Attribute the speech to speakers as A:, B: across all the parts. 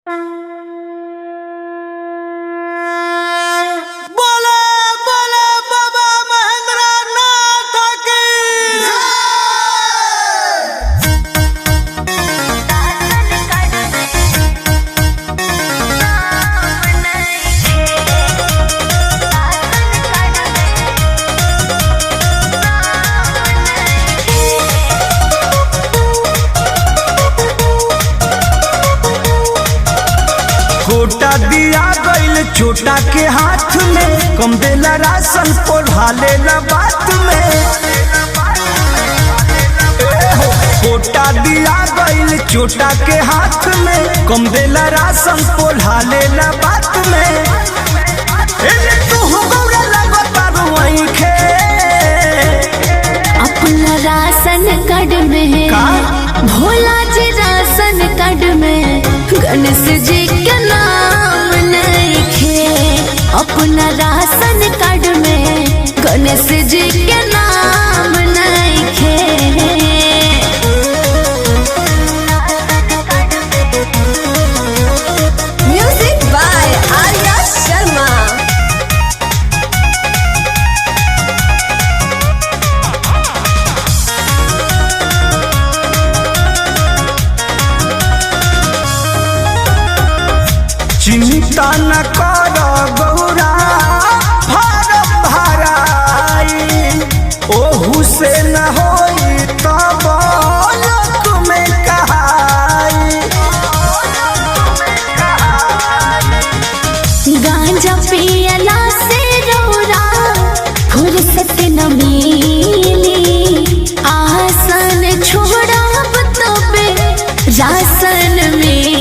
A: छोटा दिया गईल छोटा के हाथ में, कम देला राशन पोढ़ा लेला बात में। छोटा दिया गईल छोटा के हाथ में, कम देला राशन पोढ़ा लेला बात में।
B: अपना राशन कार्ड में भोला जी राशन कार्ड में गणेश जी के नाम लिखे। अपना राशन कार्ड में गणेश जी के नाम लिखे। Music by Arya Sharma.
A: चिंता न कर गौरा फारम भराई, ओहू से न होई तब लोक में कहाई।
B: गांजा पियला से रौरा फुर्सत न मिली। आसन छोड़ब तबे राशन मिली।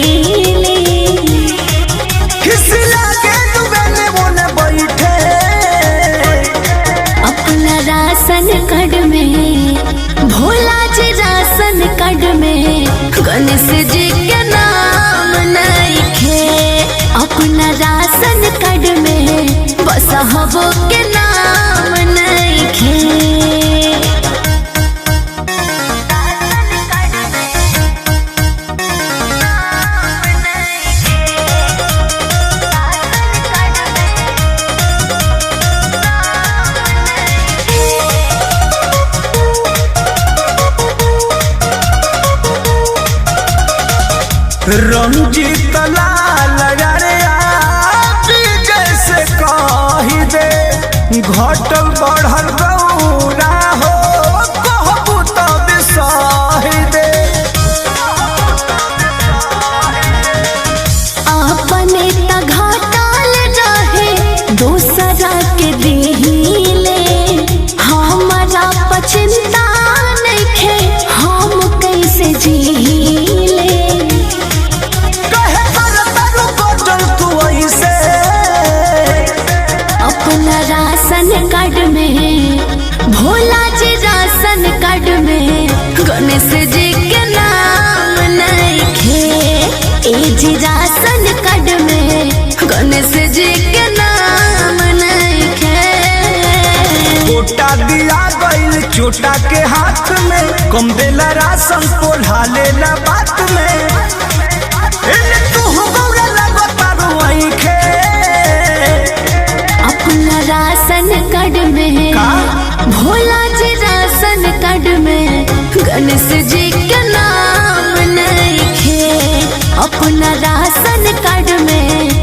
B: अपना राशन कार्ड में भोला जी राशन कार्ड में गणेश जी के नाम लिखे। अपना राशन कार्ड में बस हबो के नाम लिखे।
A: रंजीत लाल जैसे कही दे, घटल बढ़ल गौरा हो कहबू तब सही दे।
B: अपने त घटल रहे दूसरा के दिले। हमारा पचिंता नइखे हम कैसे जीले। अपना राशन कार्ड में भोला जी राशन कार्ड में गणेश जी के नाम लिखे। ए जी राशन कार्ड में गणेश जी के नाम लिखे।
A: छोटा दिया गईल छोटा के हाथ में, कम देला राशन पोढ़ा लेला बात में।
B: अपना राशन कार्ड में भोला जी राशन कार्ड में गणेश जी के नाम लिखे। अपना राशन कार्ड में